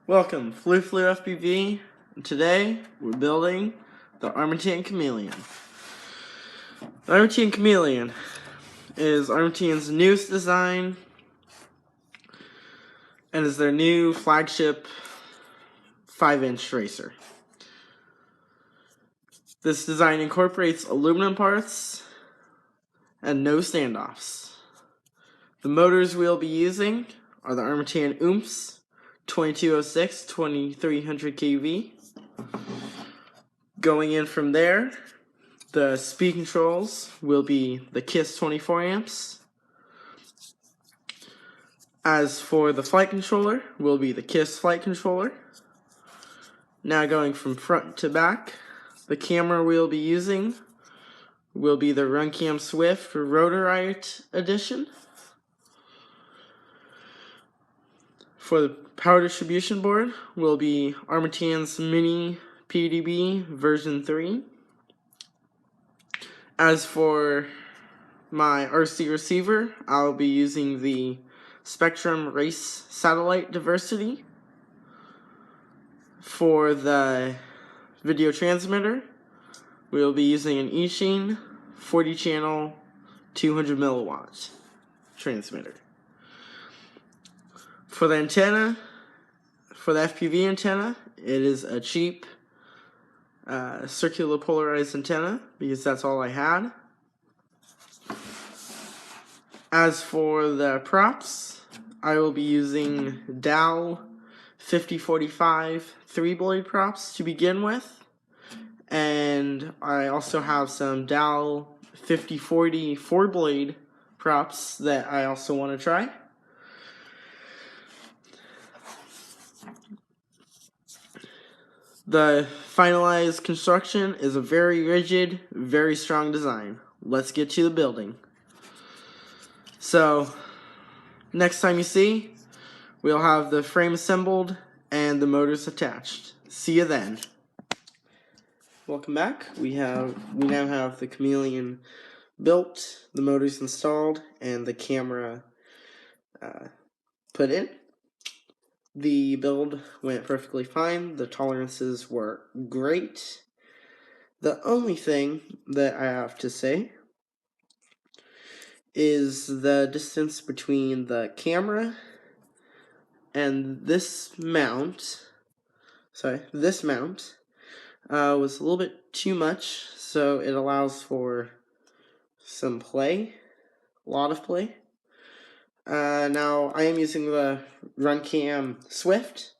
Welcome, Flu FPV. Today we're building the Armattan Chameleon. The Armattan Chameleon is Armattan's newest design and is their new flagship 5-inch racer. This design incorporates aluminum parts and no standoffs. The motors we'll be using are the Armattan oomph 2206 2300 kV. Going in from there, the speed controls will be the KISS 24 amps. As for the flight controller, will be the KISS flight controller. Now going from front to back, the camera we'll be using will be the RunCam Swift Rotor Riot edition. For the power distribution board will be Armattan's Mini PDB version 3. As for my RC receiver, I'll be using the Spektrum Race Satellite Diversity. For the video transmitter, we'll be using an Eachine 40 channel 200 milliwatt transmitter. For the antenna, for the FPV antenna, it is a cheap circular polarized antenna because that's all I had. As for the props, I will be using Dow 5045 3-blade props to begin with, and I also have some Dow 5040 4-blade props that I also want to try. The finalized construction is a very rigid, very strong design. Let's get to the building. So, next time you see, we'll have the frame assembled and the motors attached. See you then. Welcome back. We now have the Chameleon built, the motors installed, and the camera put in. The build went perfectly fine. The tolerances were great. The only thing that I have to say is the distance between the camera and this mount. This mount was a little bit too much, so it allows for some play, a lot of play. Now, I am using the RunCam Swift,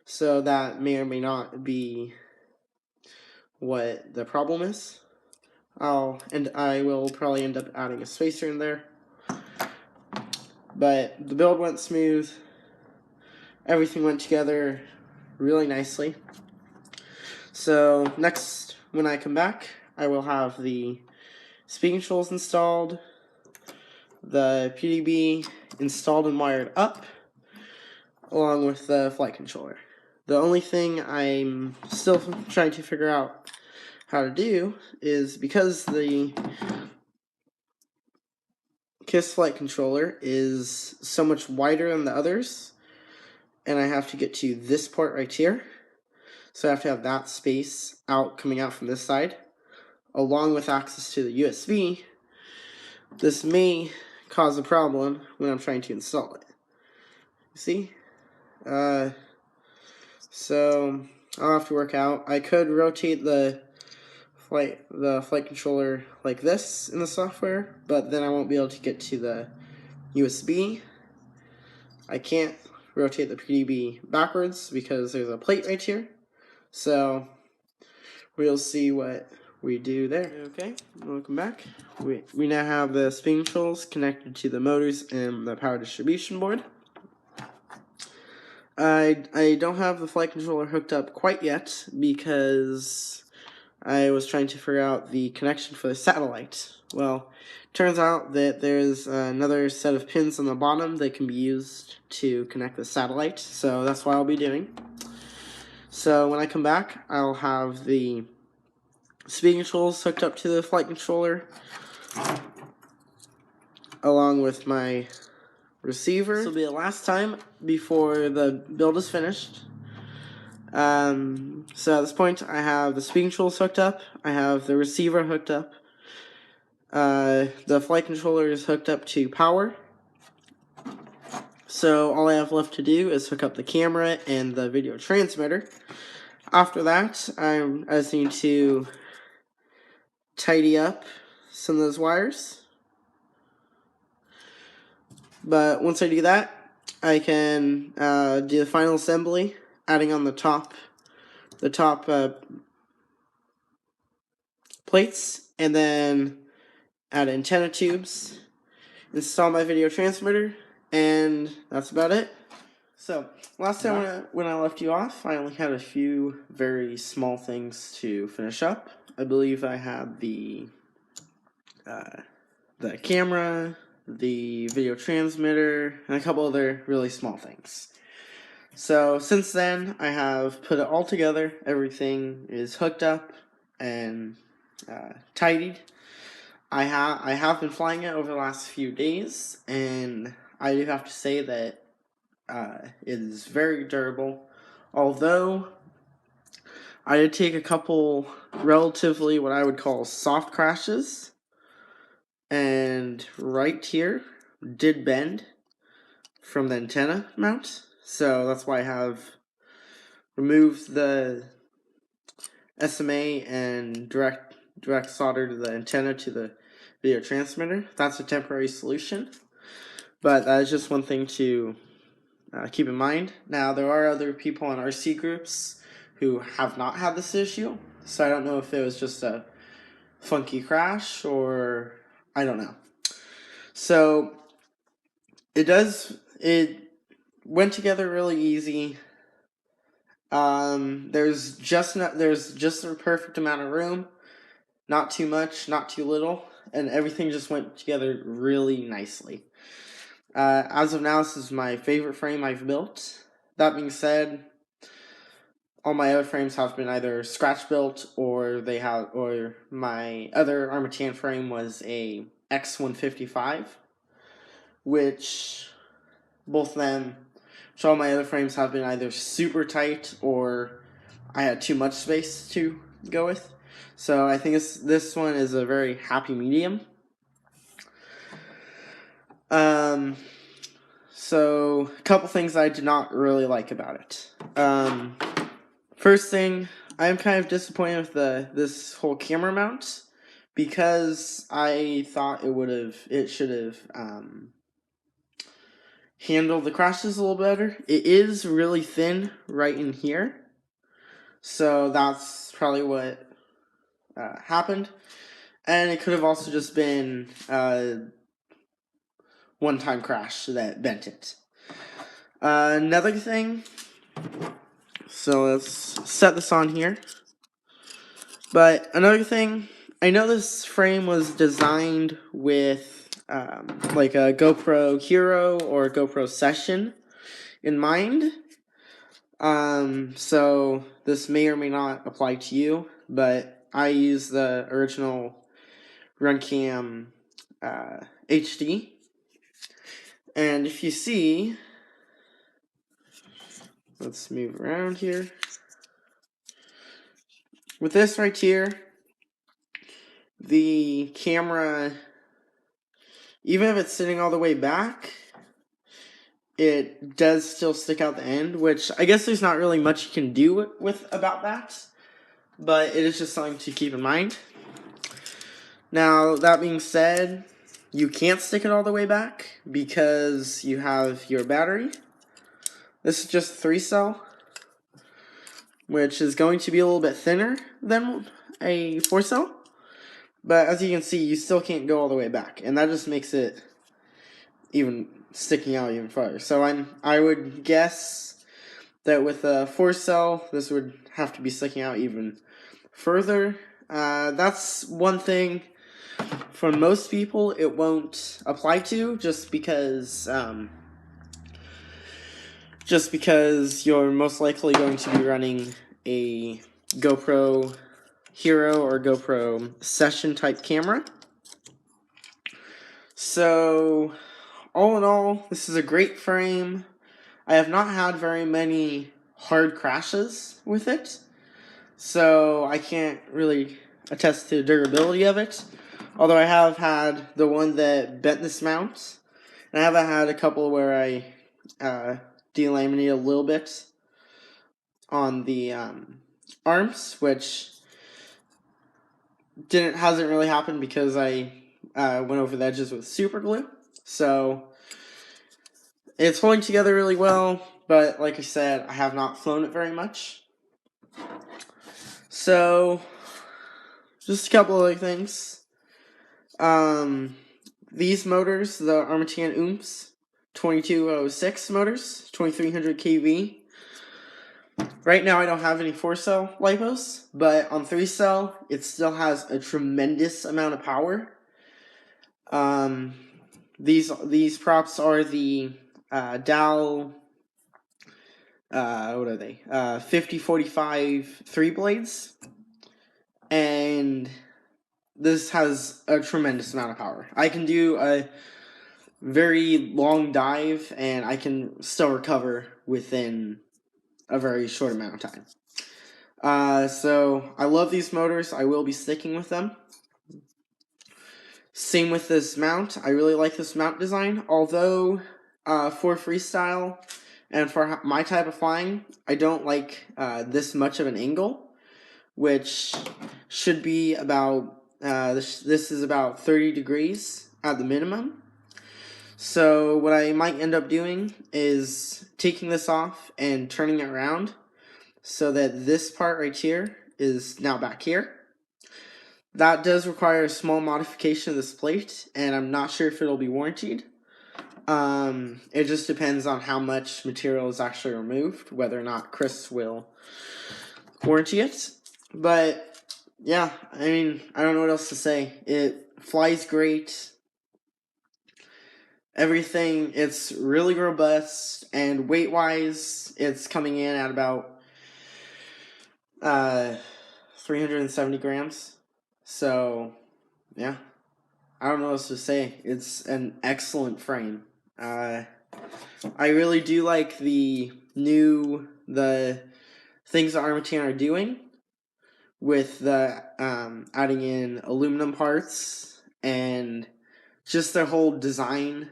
so that may or may not be what the problem is. I will probably end up adding a spacer in there. But the build went smooth. Everything went together really nicely. So next, when I come back, I will have the speed controls installed, the PDB installed and wired up, along with the flight controller. The only thing I'm still trying to figure out how to do is, because the KISS flight controller is so much wider than the others, and I have to get to this part right here, so I have to have that space coming out from this side, along with access to the USB. This may cause a problem when I'm trying to install it. You see? So I'll have to work out. I could rotate the flight controller like this in the software, but then I won't be able to get to the USB. I can't rotate the PDB backwards because there's a plate right here. So we'll see what we do there. Okay, welcome back. We now have the speed controls connected to the motors and the power distribution board. I don't have the flight controller hooked up quite yet because I was trying to figure out the connection for the satellite. Well, turns out that there's another set of pins on the bottom that can be used to connect the satellite, so that's what I'll be doing. So when I come back, I'll have the speed controls hooked up to the flight controller, along with my receiver. This will be the last time before the build is finished. So at this point, I have the speaking tools hooked up. I have the receiver hooked up. The flight controller is hooked up to power. So all I have left to do is hook up the camera and the video transmitter. After that, I just need to tidy up some of those wires. But once I do that, I can do the final assembly, adding on the top plates, and then add antenna tubes, install my video transmitter, and that's about it. So, last time when I left you off, I only had a few very small things to finish up. I believe I had the camera, the video transmitter, and a couple other really small things. So, since then, I have put it all together. Everything is hooked up and tidied. I have been flying it over the last few days, and I do have to say that it is very durable. Although I did take a couple relatively what I would call soft crashes, and right here did bend from the antenna mount, so that's why I have removed the SMA and direct soldered the antenna to the video transmitter. That's a temporary solution, but that is just one thing to keep in mind. Now, there are other people in RC groups who have not had this issue, so I don't know if it was just a funky crash or I don't know. So it went together really easy. There's just the perfect amount of room, not too much, not too little, and everything just went together really nicely. As of now, this is my favorite frame I've built. That being said, all my other frames have been either scratch built or my other Armattan frame was a X155, which all my other frames have been either super tight or I had too much space to go with. So I think this one is a very happy medium. So a couple things I did not really like about it. First thing, I'm kind of disappointed with this whole camera mount because I thought it should have handled the crashes a little better. It is really thin right in here, so that's probably what happened. And it could have also just been one-time crash that bent it. Another thing, so let's set this on here. But another thing, I know this frame was designed with like a GoPro Hero or a GoPro Session in mind. So this may or may not apply to you, but I use the original RunCam HD. And if you see, let's move around here. With this right here, the camera, even if it's sitting all the way back, it does still stick out the end, which I guess there's not really much you can do about that, but it is just something to keep in mind. Now, that being said, you can't stick it all the way back because you have your battery. This is just 3-cell, which is going to be a little bit thinner than a 4-cell. But as you can see, you still can't go all the way back, and that just makes it even sticking out even farther. So I would guess that with a 4-cell, this would have to be sticking out even further. That's one thing for most people it won't apply to, just because you're most likely going to be running a GoPro Hero or GoPro Session type camera. So, all in all, this is a great frame. I have not had very many hard crashes with it, so I can't really attest to the durability of it. Although I have had the one that bent this mount, and I have had a couple where I delaminate a little bit on the arms, which hasn't really happened because I went over the edges with super glue. So it's holding together really well, but like I said, I have not flown it very much. So just a couple of other things. These motors, the Armattan Oomphs 2206 motors, 2300 kV. Right now I don't have any 4-cell lipos, but on 3-cell it still has a tremendous amount of power. These props are the Dow, what are they? 5045 3 blades, and this has a tremendous amount of power. I can do a very long dive, and I can still recover within a very short amount of time. So I love these motors. I will be sticking with them. Same with this mount. I really like this mount design, although for freestyle and for my type of flying, I don't like this much of an angle, which should be about, this is about 30 degrees at the minimum. So what I might end up doing is taking this off and turning it around so that this part right here is now back here. That does require a small modification of this plate, and I'm not sure if it'll be warranted. It just depends on how much material is actually removed, whether or not Chris will warranty it. But yeah, I mean, I don't know what else to say. It flies great. Everything, it's really robust, and weight-wise, it's coming in at about 370 grams. So, yeah, I don't know what else to say. It's an excellent frame. I really do like the things that Armattan are doing with the adding in aluminum parts and just their whole design.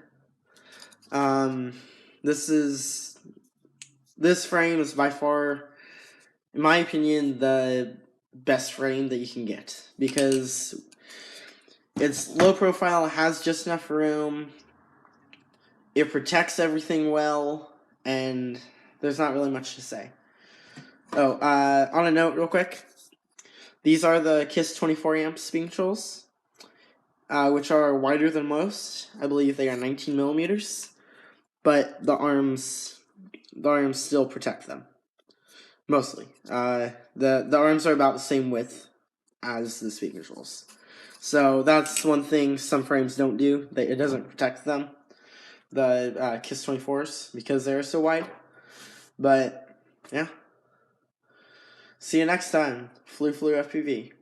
This frame is by far, in my opinion, the best frame that you can get, because it's low profile, it has just enough room, it protects everything well, and there's not really much to say. Oh, on a note real quick, these are the KISS 24 amp speed controls, which are wider than most. I believe they are 19 millimeters, but the arms still protect them. Mostly. The arms are about the same width as the speed controls. So that's one thing some frames don't do. It doesn't protect them, the KISS 24s, because they're so wide. But, yeah. See you next time. Flu FPV.